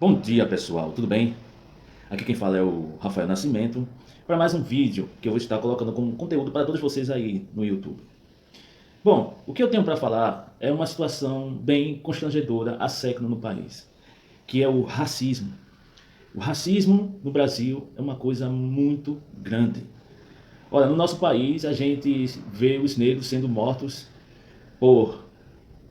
Bom dia, pessoal, tudo bem? Aqui quem fala é o Rafael Nascimento para mais um vídeo que eu vou estar colocando como conteúdo para todos vocês aí no YouTube. Bom, o que eu tenho para falar é uma situação bem constrangedora há séculos no país, que é o racismo. O racismo no Brasil é uma coisa muito grande. Olha, no nosso país a gente vê os negros sendo mortos por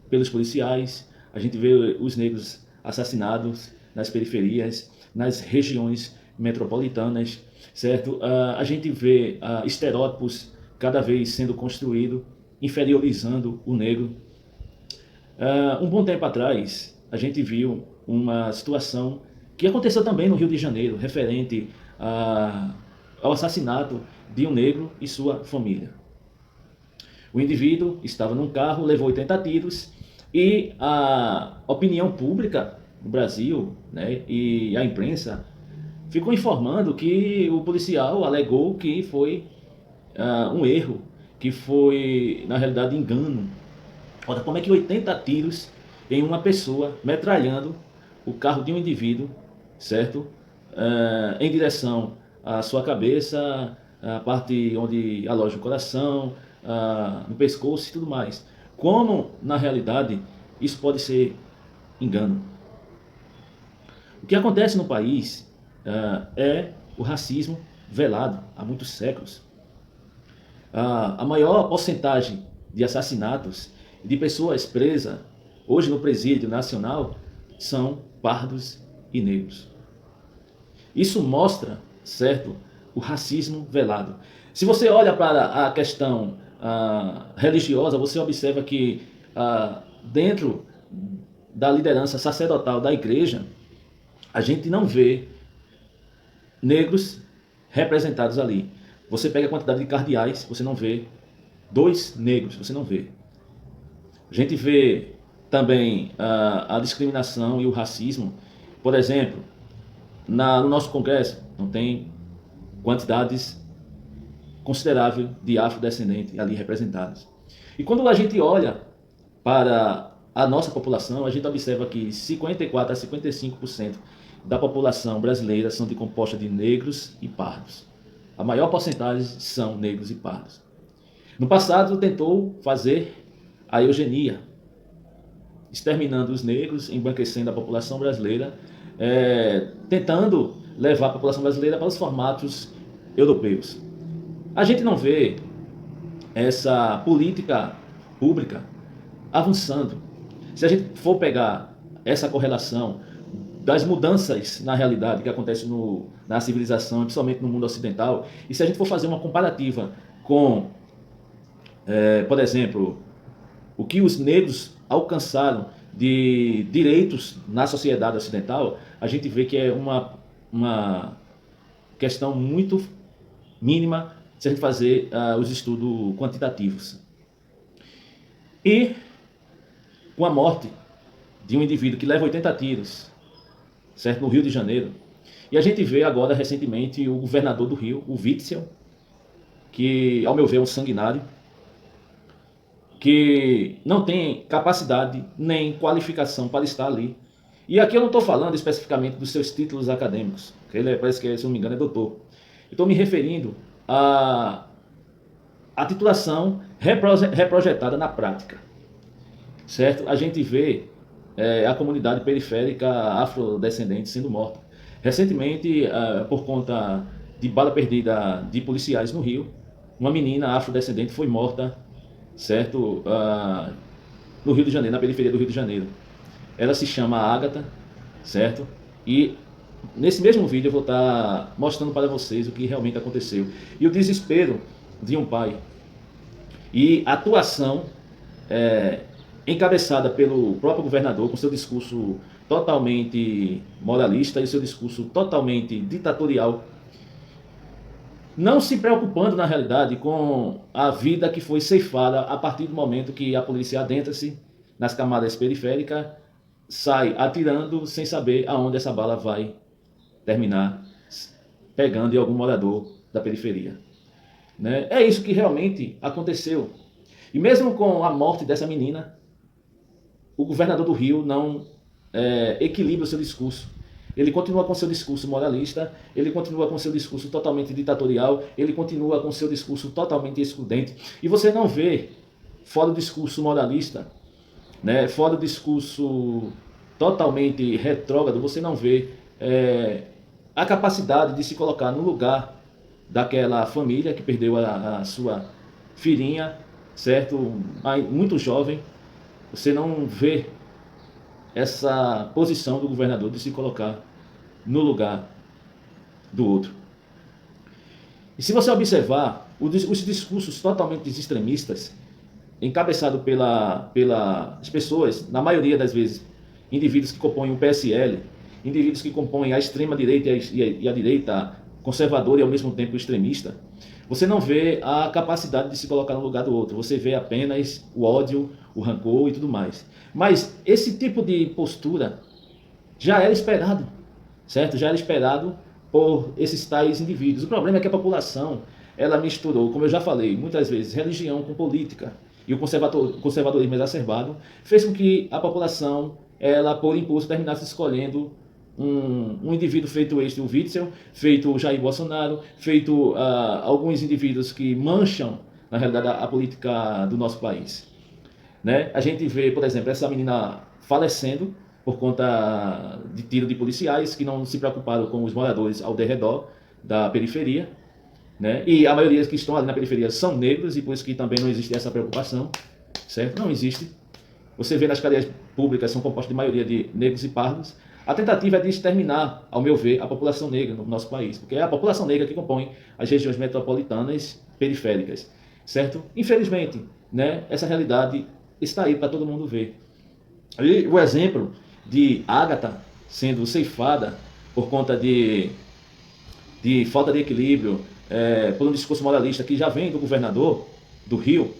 pelos policiais, a gente vê os negros assassinados nas periferias, nas regiões metropolitanas, certo? A gente vê estereótipos cada vez sendo construídos, inferiorizando o negro. Um bom tempo atrás, a gente viu uma situação que aconteceu também no Rio de Janeiro, referente ao assassinato de um negro e sua família. O indivíduo estava num carro, levou 80 tiros e a opinião pública do Brasil, né, e a imprensa ficou informando que o policial alegou que foi um erro, que foi, na realidade, engano. Olha, como é que 80 tiros em uma pessoa metralhando o carro de um indivíduo, certo? Em direção à sua cabeça, a parte onde aloja o coração, no pescoço e tudo mais. Como, na realidade, isso pode ser engano. O que acontece no país é o racismo velado há muitos séculos. A maior porcentagem de assassinatos de pessoas presas hoje no presídio nacional são pardos e negros. Isso mostra, certo, o racismo velado. Se você olha para a questão religiosa, você observa que dentro da liderança sacerdotal da igreja, a gente não vê negros representados ali. Você pega a quantidade de cardeais, você não vê dois negros, você não vê. A gente vê também a discriminação e o racismo. Por exemplo, no nosso Congresso não tem quantidades considerável de afrodescendentes ali representados. E quando a gente olha para a nossa população, a gente observa que 54 a 55% da população brasileira são composta de negros e pardos. A maior porcentagem são negros e pardos. No passado tentou fazer a eugenia, exterminando os negros, embranquecendo a população brasileira, tentando levar a população brasileira para os formatos europeus. A gente não vê essa política pública avançando. Se a gente for pegar essa correlação das mudanças na realidade que acontece na civilização, principalmente no mundo ocidental, e se a gente for fazer uma comparativa com, por exemplo, o que os negros alcançaram de direitos na sociedade ocidental, a gente vê que é uma questão muito mínima se a gente fazer os estudos quantitativos. E com a morte de um indivíduo que leva 80 tiros, certo, no Rio de Janeiro, e a gente vê agora recentemente o governador do Rio, o Witzel, que ao meu ver é um sanguinário, que não tem capacidade nem qualificação para estar ali. E aqui eu não estou falando especificamente dos seus títulos acadêmicos, que ele parece que, se não me engano, é doutor. Estou me referindo à titulação reprojetada na prática, certo? A gente vê a comunidade periférica afrodescendente sendo morta. Recentemente, por conta de bala perdida de policiais no Rio, uma menina afrodescendente foi morta, certo? No Rio de Janeiro, na periferia do Rio de Janeiro. Ela se chama Ágata, certo? E nesse mesmo vídeo eu vou estar mostrando para vocês o que realmente aconteceu. E o desespero de um pai. E a atuação encabeçada pelo próprio governador, com seu discurso totalmente moralista e seu discurso totalmente ditatorial, não se preocupando na realidade com a vida que foi ceifada a partir do momento que a polícia adentra-se nas camadas periféricas, sai atirando sem saber aonde essa bala vai terminar, pegando em algum morador da periferia. Né? É isso que realmente aconteceu. E mesmo com a morte dessa menina, o governador do Rio não equilibra o seu discurso. ele continua com seu discurso moralista, ele continua com seu discurso totalmente ditatorial, ele continua com seu discurso totalmente excludente. E você não vê, fora o discurso moralista, né, fora o discurso totalmente retrógrado, você não vê a capacidade de se colocar no lugar daquela família que perdeu a sua filhinha, certo? Muito jovem. Você não vê essa posição do governador de se colocar no lugar do outro. E se você observar os discursos totalmente extremistas, encabeçado pelas pessoas, na maioria das vezes, indivíduos que compõem o PSL, indivíduos que compõem a extrema-direita e a direita conservadora e ao mesmo tempo extremista, você não vê a capacidade de se colocar no lugar do outro, você vê apenas o ódio, o rancor e tudo mais. Mas esse tipo de postura já era esperado, certo? Já era esperado por esses tais indivíduos. O problema é que a população, ela misturou, como eu já falei, muitas vezes, religião com política. E o conservadorismo exacerbado fez com que a população, ela por impulso, terminasse escolhendo um indivíduo feito o Witzel, feito o Jair Bolsonaro, feito alguns indivíduos que mancham, na realidade, a política do nosso país. Né? A gente vê, por exemplo, essa menina falecendo por conta de tiro de policiais que não se preocuparam com os moradores ao redor da periferia. Né? E a maioria que estão ali na periferia são negros e por isso que também não existe essa preocupação, certo? Não existe. Você vê nas cadeias públicas, são compostas de maioria de negros e pardos. A tentativa é de exterminar, ao meu ver, a população negra no nosso país, porque é a população negra que compõe as regiões metropolitanas periféricas, certo? Infelizmente, né, essa realidade está aí para todo mundo ver. E o exemplo de Ágata sendo ceifada por conta de falta de equilíbrio, por um discurso moralista que já vem do governador do Rio.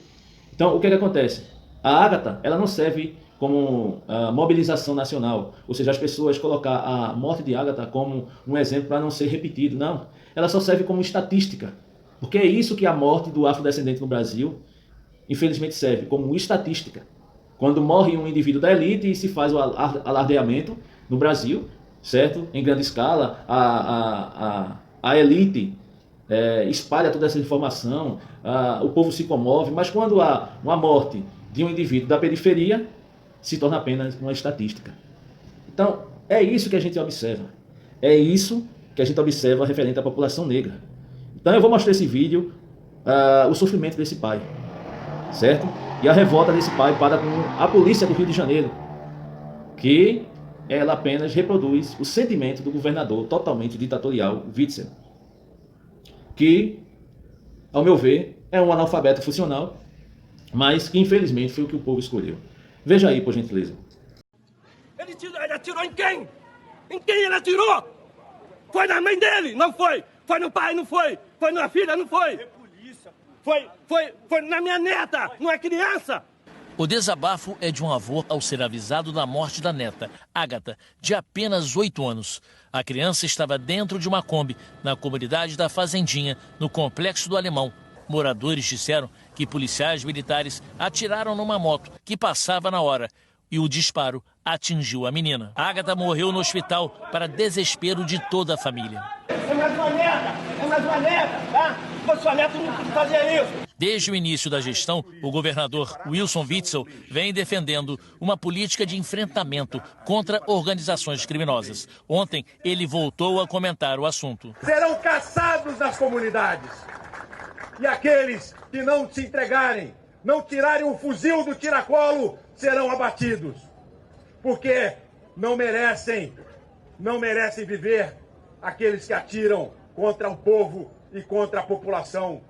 Então, o que acontece? A Ágata, ela não serve como mobilização nacional, ou seja, as pessoas colocar a morte de Ágata como um exemplo para não ser repetido, não. Ela só serve como estatística, porque é isso que a morte do afrodescendente no Brasil, infelizmente, serve como estatística. Quando morre um indivíduo da elite e se faz o alardeamento no Brasil, certo? Em grande escala, a elite espalha toda essa informação, o povo se comove, mas quando há uma morte de um indivíduo da periferia, se torna apenas uma estatística. Então, é isso que a gente observa. É isso que a gente observa referente à população negra. Então, eu vou mostrar esse vídeo, o sofrimento desse pai, certo? E a revolta desse pai para com a polícia do Rio de Janeiro, que ela apenas reproduz o sentimento do governador totalmente ditatorial, Witzel, que, ao meu ver, é um analfabeto funcional, mas que infelizmente foi o que o povo escolheu. Veja aí, por gentileza. Ele atirou em quem? Em quem ele atirou? Foi na mãe dele? Não foi. Foi no pai? Não foi. Foi na filha? Não foi. Foi na minha neta, não é criança. O desabafo é de um avô ao ser avisado da morte da neta, Ágata, de apenas 8 anos. A criança estava dentro de uma Kombi, na comunidade da Fazendinha, no Complexo do Alemão. Moradores disseram que policiais militares atiraram numa moto que passava na hora e o disparo atingiu a menina. Ágata morreu no hospital para desespero de toda a família. É mais uma neta, tá? Se sua neta não fazia isso. Desde o início da gestão, o governador Wilson Witzel vem defendendo uma política de enfrentamento contra organizações criminosas. Ontem, ele voltou a comentar o assunto. Serão caçados nas comunidades. E aqueles que não se entregarem, não tirarem o fuzil do tiracolo, serão abatidos. Porque não merecem viver aqueles que atiram contra o povo e contra a população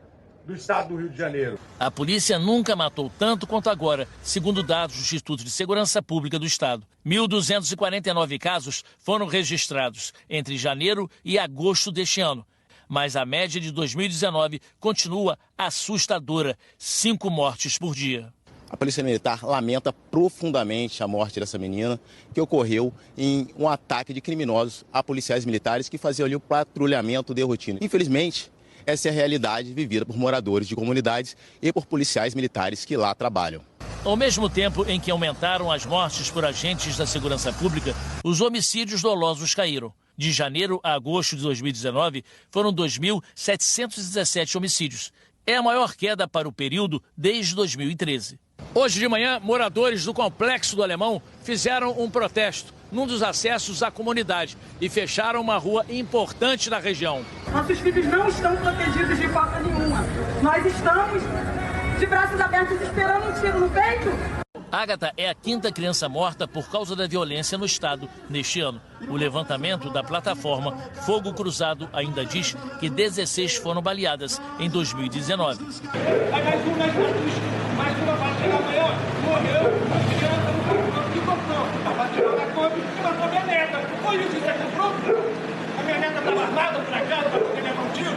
do estado do Rio de Janeiro. A polícia nunca matou tanto quanto agora, segundo dados do Instituto de Segurança Pública do Estado. 1.249 casos foram registrados entre janeiro e agosto deste ano. Mas a média de 2019 continua assustadora, 5 mortes por dia. A Polícia Militar lamenta profundamente a morte dessa menina, que ocorreu em um ataque de criminosos a policiais militares que faziam ali o patrulhamento de rotina. Infelizmente, essa é a realidade vivida por moradores de comunidades e por policiais militares que lá trabalham. Ao mesmo tempo em que aumentaram as mortes por agentes da segurança pública, os homicídios dolosos caíram. De janeiro a agosto de 2019, foram 2.717 homicídios. É a maior queda para o período desde 2013. Hoje de manhã, moradores do Complexo do Alemão fizeram um protesto num dos acessos à comunidade e fecharam uma rua importante da região. Nossos filhos não estão protegidos de forma nenhuma. Nós estamos de braços abertos esperando um tiro no peito. Ágata é a 5ª criança morta por causa da violência no estado neste ano. O levantamento da plataforma Fogo Cruzado ainda diz que 16 foram baleadas em 2019. Mais uma batida maior, morreu, a criança no carro que comprou. A batida da Kombi e matou minha neta. Foi isso que você comprou? A minha neta estava armada por acaso para poder levar um tiro.